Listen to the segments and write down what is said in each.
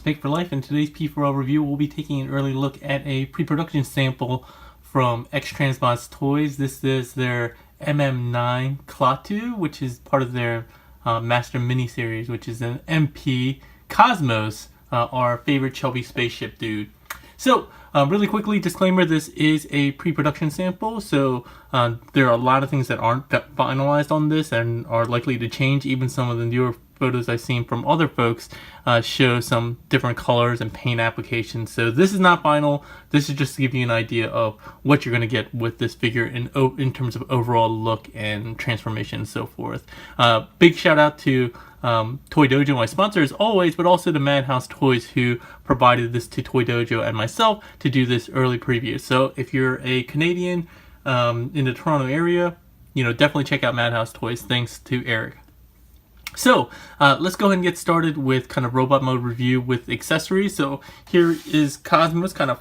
Madhaus Toys for Life. In today's P4L review, we'll be taking an early look at a pre-production sample from X-Transbots Toys. This is their MM9 Klaatu, which is part of their Master miniseries, which is an MP Cosmos, our favorite chubby spaceship dude. So, really quickly, disclaimer, this is a pre-production sample, so there are a lot of things that aren't finalized on this and are likely to change. Even some of the newer photos I've seen from other folks show some different colors and paint applications. So this is not final. This is just to give you an idea of what you're going to get with this figure in terms of overall look and transformation and so forth. Big shout out to Toy Dojo, my sponsor as always, but also to Madhaus Toys, who provided this to Toy Dojo and myself to do this early preview. So if you're a Canadian in the Toronto area, definitely check out Madhaus Toys. Thanks to Eric. So let's go ahead and get started with kind of robot mode review with accessories. So here is Cosmos kind of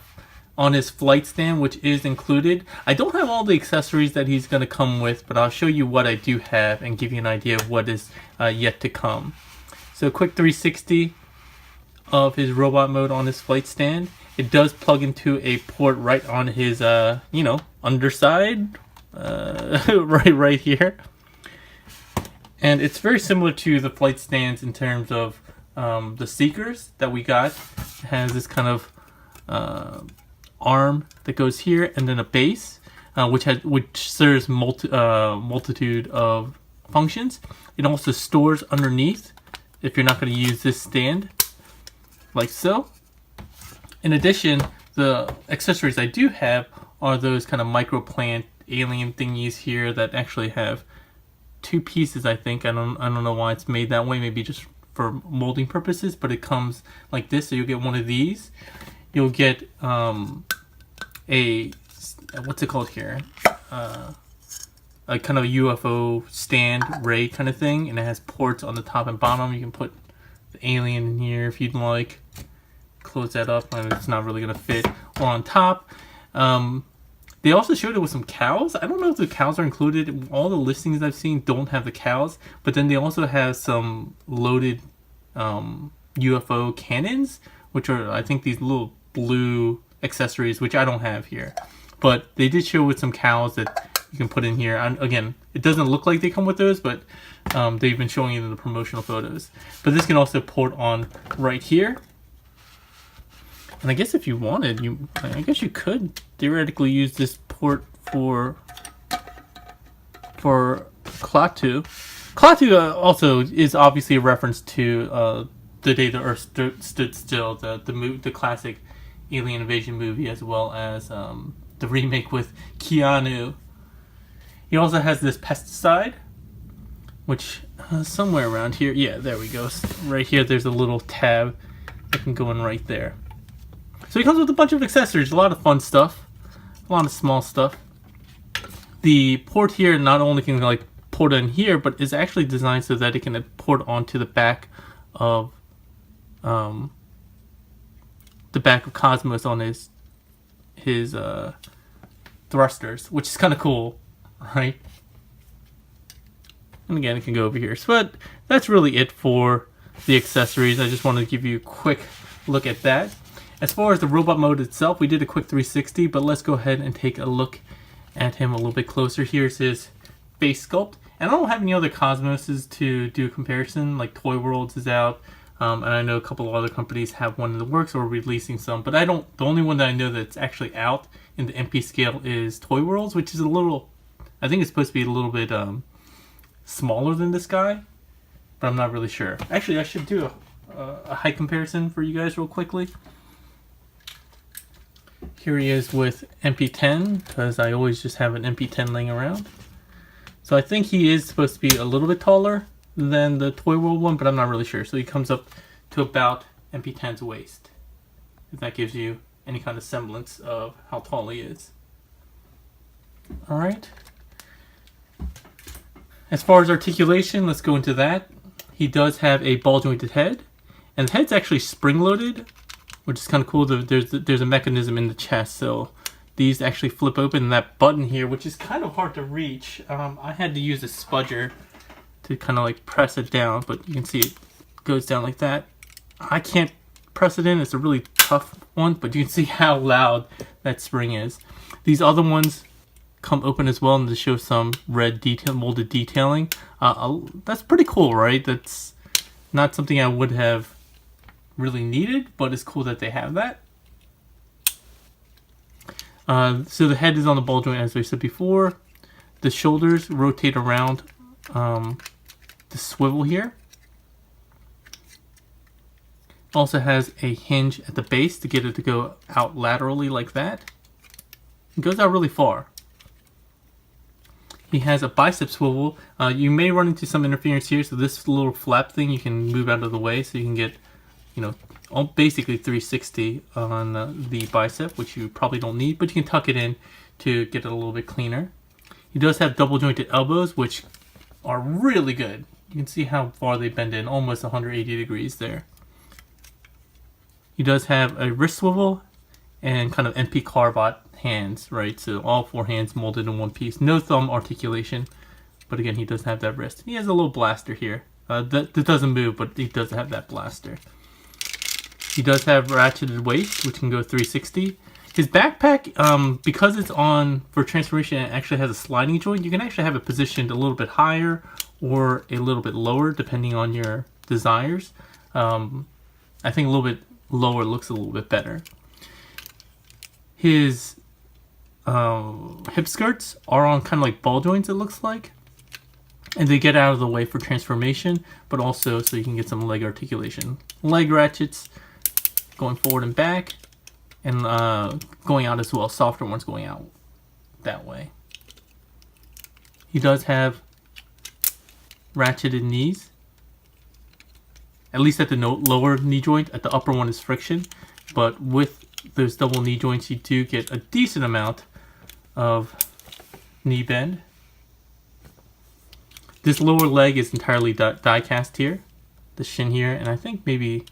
on his flight stand, which is included. I don't have all the accessories that he's going to come with, but I'll show you what I do have and give you an idea of what is yet to come. So quick 360 of his robot mode on his flight stand. It does plug into a port right on his, underside, right here. And it's very similar to the flight stands in terms of the Seekers that we got. It has this kind of arm that goes here, and then a base, which serves multitude of functions. It also stores underneath if you're not going to use this stand, like so. In addition, the accessories I do have are those kind of microplant alien thingies here that actually have two pieces. I think I don't know why it's made that way. Maybe just for molding purposes, but it comes like this. So you'll get one of these. You'll get a what's it called here? A kind of UFO stand ray kind of thing, and it has ports on the top and bottom. You can put the alien in here if you'd like. Close that up, and it's not really gonna fit. Or on top. They also showed it with some cows. I don't know if the cows are included. All the listings I've seen don't have the cows, but then they also have some loaded UFO cannons, which are, I think, these little blue accessories, which I don't have here. But they did show with some cows that you can put in here. And again, it doesn't look like they come with those, but they've been showing it in the promotional photos. But this can also port on right here. And I guess if you wanted, I guess you could theoretically use this port for Klaatu. Klaatu also is obviously a reference to The Day the Earth Stood Still, the classic alien invasion movie, as well as the remake with Keanu. He also has this pesticide, which somewhere around here, yeah, there we go. Right here, there's a little tab that can go in right there. So he comes with a bunch of accessories, a lot of fun stuff, a lot of small stuff. The port here not only can port in here, but is actually designed so that it can port onto the back of Cosmos on his thrusters, which is kind of cool, right? And again, it can go over here. So, but that's really it for the accessories. I just wanted to give you a quick look at that. As far as the robot mode itself, we did a quick 360, but let's go ahead and take a look at him a little bit closer. Here's his face sculpt. And I don't have any other Cosmoses to do a comparison, like Toy Worlds is out, and I know a couple of other companies have one in the works or releasing some, but the only one that I know that's actually out in the MP scale is Toy Worlds, which is I think it's supposed to be a little bit smaller than this guy, but I'm not really sure. Actually, I should do a height comparison for you guys real quickly. Here he is with MP10, because I always just have an MP10 laying around. So I think he is supposed to be a little bit taller than the Toy World one, but I'm not really sure. So he comes up to about MP10's waist, if that gives you any kind of semblance of how tall he is. Alright. As far as articulation, let's go into that. He does have a ball jointed head, and the head's actually spring-loaded, which is kind of cool. There's a mechanism in the chest, so these actually flip open. That button here, which is kind of hard to reach, I had to use a spudger to kind of press it down, but you can see it goes down like that. I can't press it in, it's a really tough one, but you can see how loud that spring is. These other ones come open as well, and to show some red detail, molded detailing. That's pretty cool, right? That's not something I would have really needed, but it's cool that they have that. So the head is on the ball joint, as we said before. The shoulders rotate around the swivel here. Also has a hinge at the base to get it to go out laterally like that. It goes out really far. He has a bicep swivel. You may run into some interference here, so this little flap thing you can move out of the way so you can get, you know, basically 360 on the bicep, which you probably don't need, but you can tuck it in to get it a little bit cleaner. He does have double jointed elbows, which are really good. You can see how far they bend in, almost 180 degrees there. He does have a wrist swivel and kind of NP Carbot hands, right? So all four hands molded in one piece. No thumb articulation, but again, he does have that wrist. He has a little blaster here. That doesn't move, but he does have that blaster. He does have ratcheted waist, which can go 360. His backpack, because it's on for transformation, it actually has a sliding joint. You can actually have it positioned a little bit higher or a little bit lower, depending on your desires. I think a little bit lower looks a little bit better. His hip skirts are on kind of like ball joints, it looks like. And they get out of the way for transformation, but also so you can get some leg articulation. Leg ratchets going forward and back, and going out as well. Softer ones going out that way. He does have ratcheted knees, at least at the lower knee joint. At the upper one is friction, but with those double knee joints, you do get a decent amount of knee bend. This lower leg is entirely die cast here, the shin here, and I think maybe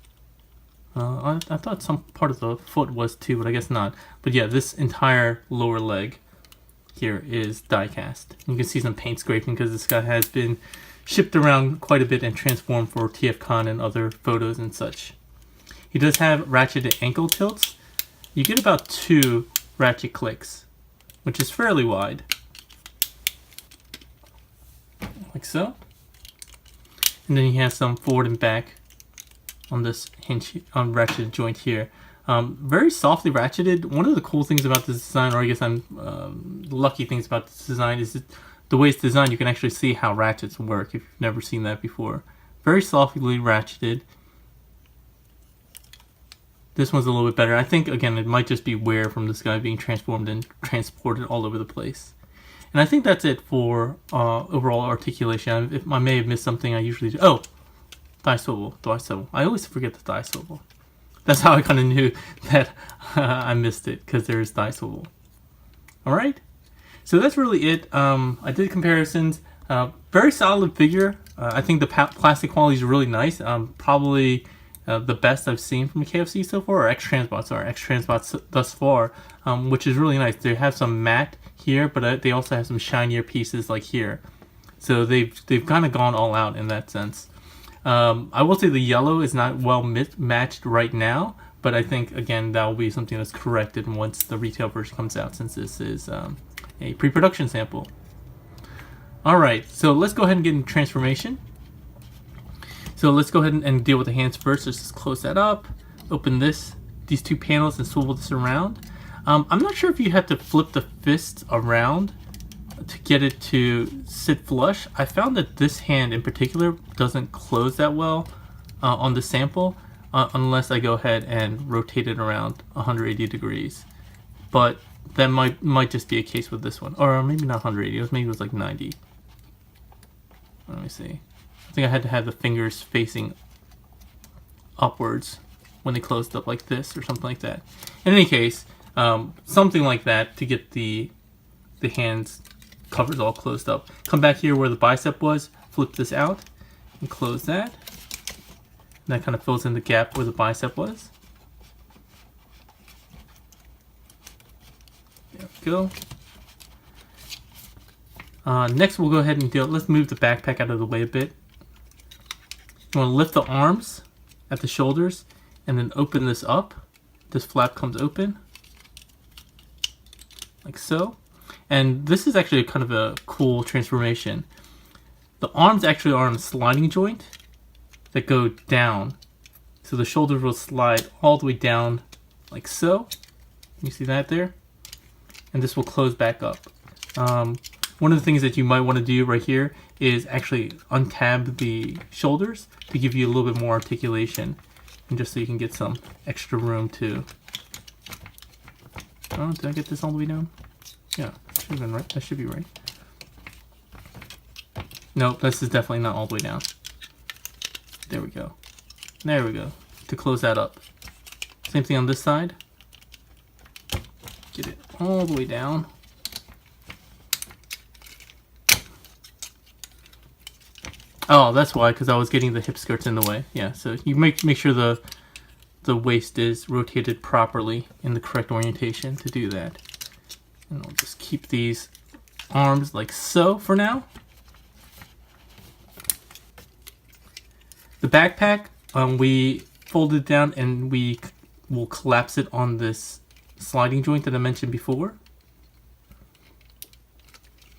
I thought some part of the foot was too, but I guess not. But yeah, this entire lower leg here is die cast. You can see some paint scraping because this guy has been shipped around quite a bit and transformed for TFCon and other photos and such. He does have ratcheted ankle tilts. You get about 2 ratchet clicks, which is fairly wide. Like so. And then he has some forward and back on this hinge, on ratchet joint here. Very softly ratcheted. One of the cool things about this design, or I guess lucky things about this design, is that the way it's designed, you can actually see how ratchets work if you've never seen that before. Very softly ratcheted. This one's a little bit better. I think, again, it might just be wear from this guy being transformed and transported all over the place. And I think that's it for overall articulation. If I may have missed something, I usually do. Oh, thigh swivel. I always forget the thigh swivel. That's how I kind of knew that I missed it, because there's thigh swivel. All right. So that's really it. I did comparisons. Very solid figure. I think the plastic quality is really nice. Probably the best I've seen from KFC so far, or X-Transbots thus far, which is really nice. They have some matte here, but they also have some shinier pieces like here. So they've kind of gone all out in that sense. I will say the yellow is not well matched right now, but I think, again, that will be something that's corrected once the retail version comes out, since this is a pre-production sample. Alright, so let's go ahead and get into transformation. So let's go ahead and deal with the hands first. Let's just close that up, open these 2 panels, and swivel this around. I'm not sure if you have to flip the fist around to get it to sit flush. I found that this hand in particular doesn't close that well on the sample unless I go ahead and rotate it around 180 degrees. But that might just be a case with this one, or maybe not 180. Maybe it was like 90. Let me see. I think I had to have the fingers facing upwards when they closed up like this or something like that. In any case, something like that to get the hands covers all closed up. Come back here where the bicep was, flip this out, and close that. And that kind of fills in the gap where the bicep was. There we go. Next we'll go ahead and let's move the backpack out of the way a bit. You want to lift the arms at the shoulders and then open this up. This flap comes open, like so. And this is actually kind of a cool transformation. The arms actually are on a sliding joint that go down. So the shoulders will slide all the way down like so. You see that there? And this will close back up. One of the things that you might want to do right here is actually untab the shoulders to give you a little bit more articulation, and just so you can get some extra room to... Oh, did I get this all the way down? Yeah, should have been right. That should be right. Nope, this is definitely not all the way down. There we go. There we go. To close that up. Same thing on this side. Get it all the way down. Oh, that's why, because I was getting the hip skirts in the way. Yeah, so you make sure the waist is rotated properly in the correct orientation to do that. And I'll just keep these arms like so for now. The backpack, we fold it down and we will collapse it on this sliding joint that I mentioned before.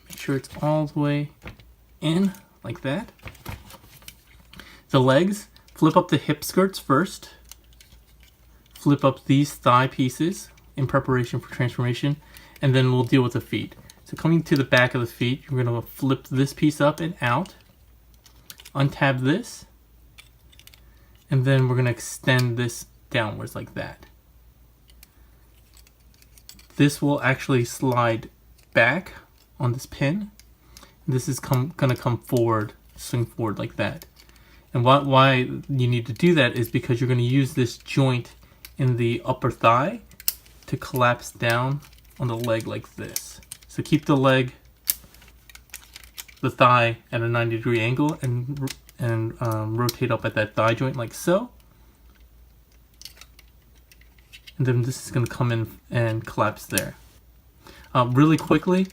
Make sure it's all the way in like that. The legs, flip up the hip skirts first. Flip up these thigh pieces in preparation for transformation, and then we'll deal with the feet. So coming to the back of the feet, you're going to flip this piece up and out. Untab this. And then we're going to extend this downwards like that. This will actually slide back on this pin. This is going to come forward, swing forward like that. And why you need to do that is because you're going to use this joint in the upper thigh to collapse down on the leg like this. So keep the thigh at a 90-degree angle and rotate up at that thigh joint like so. And then this is going to come in and collapse there. Really quickly,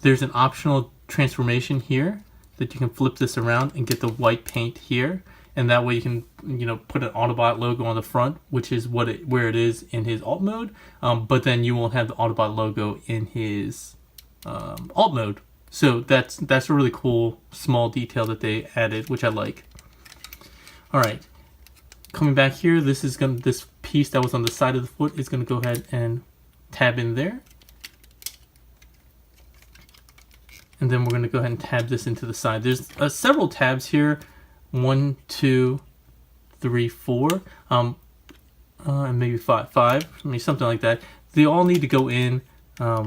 there's an optional transformation here that you can flip this around and get the white paint here, and that way you can put an Autobot logo on the front, which is where it is in his alt mode, but then you won't have the Autobot logo in his alt mode. So that's a really cool small detail that they added, which I like. All right, coming back here, this piece that was on the side of the foot is going to go ahead and tab in there. And then we're going to go ahead and tab this into the side. There's several tabs here. 1, 2, 3, 4, and maybe five, I mean something like that. They all need to go in a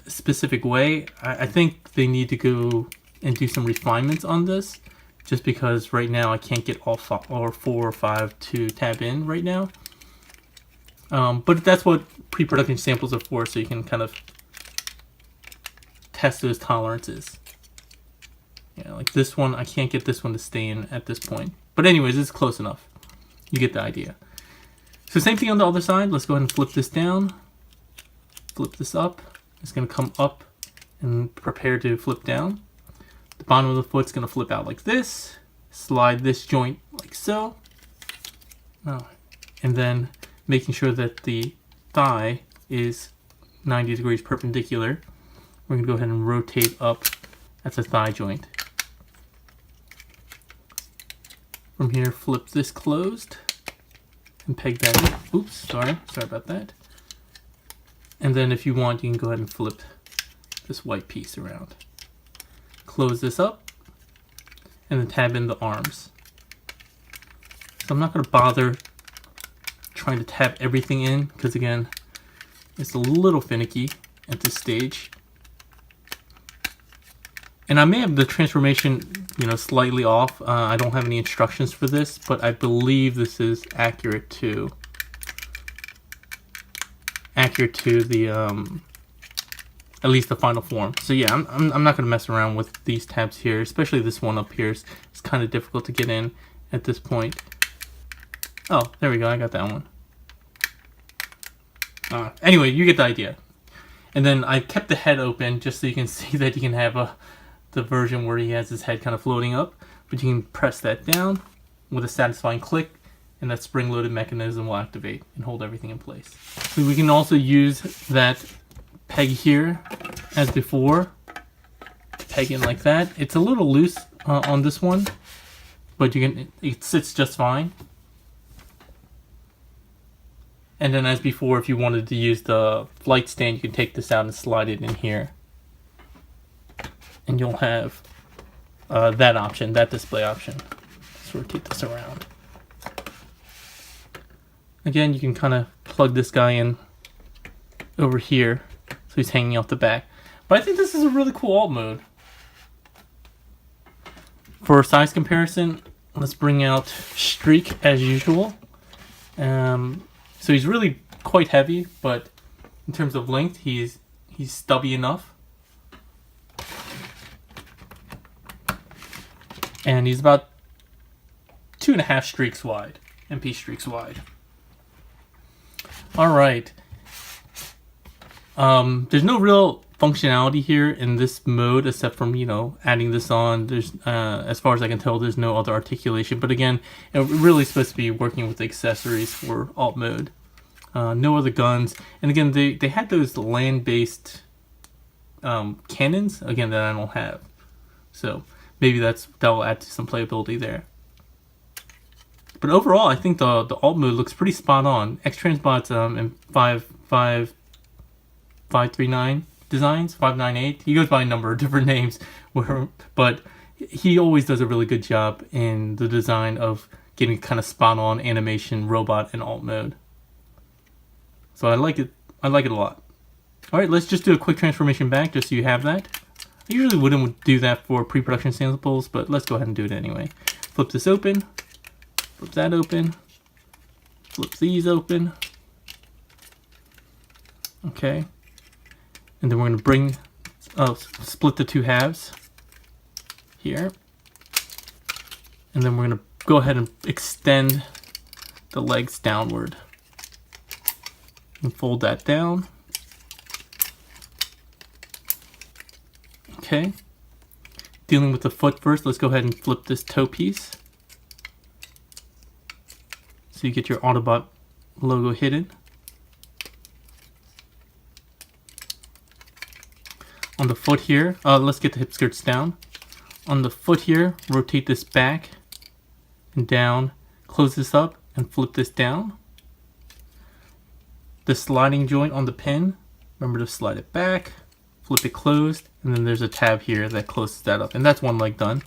specific way. I think they need to go and do some refinements on this, just because right now I can't get all 4 or 5 to tab in right now. But that's what pre-production samples are for, so you can kind of test those tolerances. Yeah, like this one, I can't get this one to stay in at this point. But anyways, it's close enough. You get the idea. So same thing on the other side. Let's go ahead and flip this down. Flip this up. It's going to come up and prepare to flip down. The bottom of the foot's going to flip out like this. Slide this joint like so. Oh, and then making sure that the thigh is 90 degrees perpendicular. We're going to go ahead and rotate up at the thigh joint. From here, flip this closed and peg that in. Oops, sorry about that. And then if you want, you can go ahead and flip this white piece around. Close this up and then tab in the arms. So I'm not going to bother trying to tab everything in, because again, it's a little finicky at this stage. And I may have the transformation, slightly off. I don't have any instructions for this, but I believe this is accurate to the at least the final form. So yeah, I'm not gonna mess around with these tabs here, especially this one up here. It's kind of difficult to get in at this point. Oh, there we go. I got that one. Anyway, you get the idea. And then I kept the head open just so you can see that you can have the version where he has his head kind of floating up, but you can press that down with a satisfying click, and that spring-loaded mechanism will activate and hold everything in place. So we can also use that peg here as before. Peg in like that. It's a little loose on this one, but it sits just fine. And then as before, if you wanted to use the flight stand, you can take this out and slide it in here. And you'll have that option, that display option. Let's rotate this around. Again, you can kind of plug this guy in over here, so he's hanging off the back. But I think this is a really cool alt mode. For size comparison, let's bring out Streak as usual. So he's really quite heavy, but in terms of length, he's stubby enough. And he's about 2.5 streaks wide, MP streaks wide. All right. There's no real functionality here in this mode except from, adding this on. There's, as far as I can tell, there's no other articulation. But again, it's really supposed to be working with accessories for alt mode. No other guns. And again, they had those land-based cannons, again, that I don't have. So maybe that will add to some playability there. But overall, I think the alt mode looks pretty spot on. X-Transbots and 539 designs, 598. He goes by a number of different names, but he always does a really good job in the design of getting kind of spot on animation, robot, and alt mode. So I like it. I like it a lot. All right, let's just do a quick transformation back, just so you have that. I usually wouldn't do that for pre-production samples, but let's go ahead and do it anyway. Flip this open. Flip that open. Flip these open. Okay. And then we're going to split the two halves here. And then we're going to go ahead and extend the legs downward. And fold that down. Okay. Dealing with the foot first, let's go ahead and flip this toe piece. So you get your Autobot logo hidden. On the foot here, let's get the hip skirts down. On the foot here, rotate this back and down, close this up and flip this down. The sliding joint on the pin, remember to slide it back, flip it closed, and then there's a tab here that closes that up. And that's one leg done.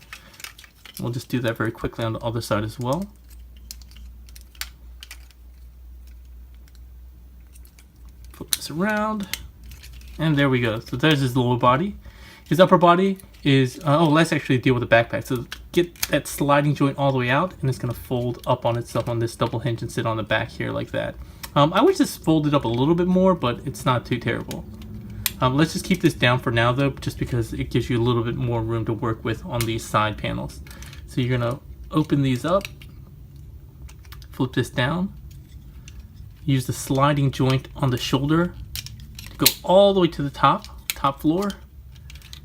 We'll just do that very quickly on the other side as well. Flip this around. And there we go. So there's his lower body. His upper body is, let's actually deal with the backpack. So get that sliding joint all the way out, and it's going to fold up on itself on this double hinge and sit on the back here like that. I wish this folded up a little bit more, but it's not too terrible. Let's just keep this down for now though, just because it gives you a little bit more room to work with on these side panels. So you're going to open these up, flip this down, use the sliding joint on the shoulder to go all the way to the top floor,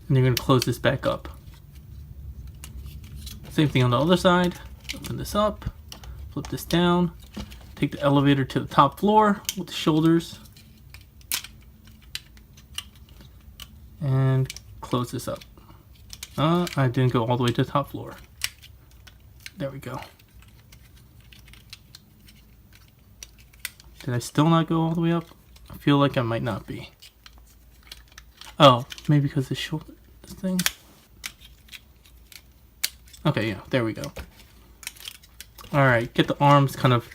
and you're going to close this back up. Same thing on the other side. Open this up, flip this down, take the elevator to the top floor with the shoulders, and close this up. I didn't go all the way to the top floor. There we go. Did I still not go all the way up? I feel like I might not be. Oh, maybe because this thing. Okay, yeah, there we go. Alright, get the arms kind of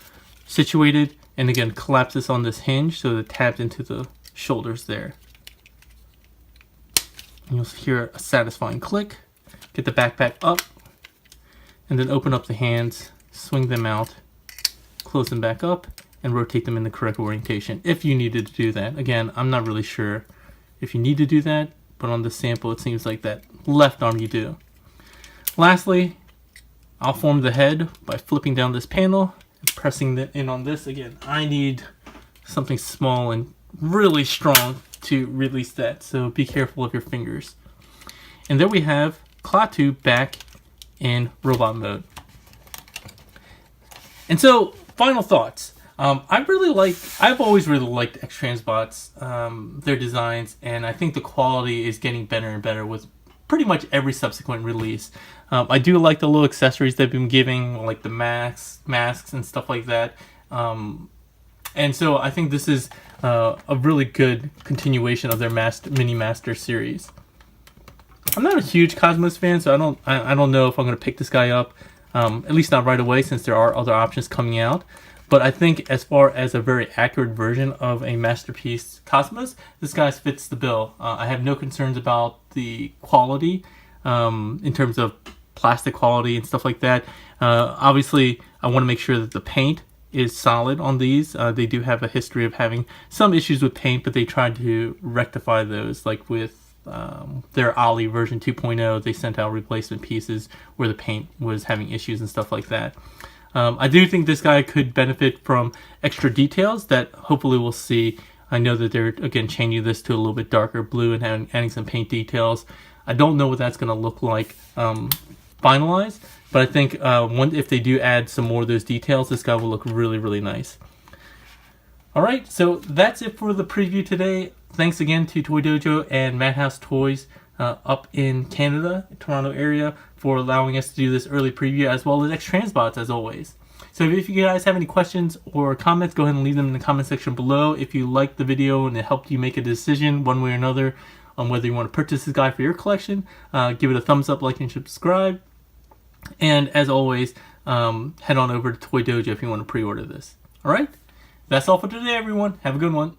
situated, and again, collapse this on this hinge so that it taps into the shoulders there. And you'll hear a satisfying click. Get the backpack up, and then open up the hands, swing them out, close them back up, and rotate them in the correct orientation if you needed to do that. Again, I'm not really sure if you need to do that, but on the sample it seems like that left arm you do. Lastly, I'll form the head by flipping down this panel and pressing in on this. Again, I need something small and really strong to release that, so be careful of your fingers. And there we have Klaatu back in robot mode. And so, final thoughts. I've always really liked X-Transbots, their designs, and I think the quality is getting better and better with pretty much every subsequent release. I do like the little accessories they've been giving, like the masks and stuff like that. And so I think this is a really good continuation of their Mini Master series. I'm not a huge Cosmos fan, so I don't know if I'm going to pick this guy up, at least not right away, since there are other options coming out. But I think as far as a very accurate version of a Masterpiece Cosmos, this guy fits the bill. I have no concerns about the quality in terms of plastic quality and stuff like that. Obviously, I want to make sure that the paint is solid on these. They do have a history of having some issues with paint, but they tried to rectify those, like with their Ollie version 2.0. They sent out replacement pieces where the paint was having issues and stuff like that. I do think this guy could benefit from extra details that hopefully we'll see. I know that they're, again, changing this to a little bit darker blue and adding some paint details. I don't know what that's going to look like finalized, but I think if they do add some more of those details, this guy will look really, really nice. Alright, so that's it for the preview today. Thanks again to Toy Dojo and Madhaus Toys up in Canada, Toronto area, for allowing us to do this early preview, as well as X-Transbots, as always. So if you guys have any questions or comments, go ahead and leave them in the comment section below. If you liked the video and it helped you make a decision one way or another on whether you want to purchase this guy for your collection, give it a thumbs up, like, and subscribe. And as always, head on over to Toy Dojo if you want to pre-order this. Alright? That's all for today, everyone. Have a good one.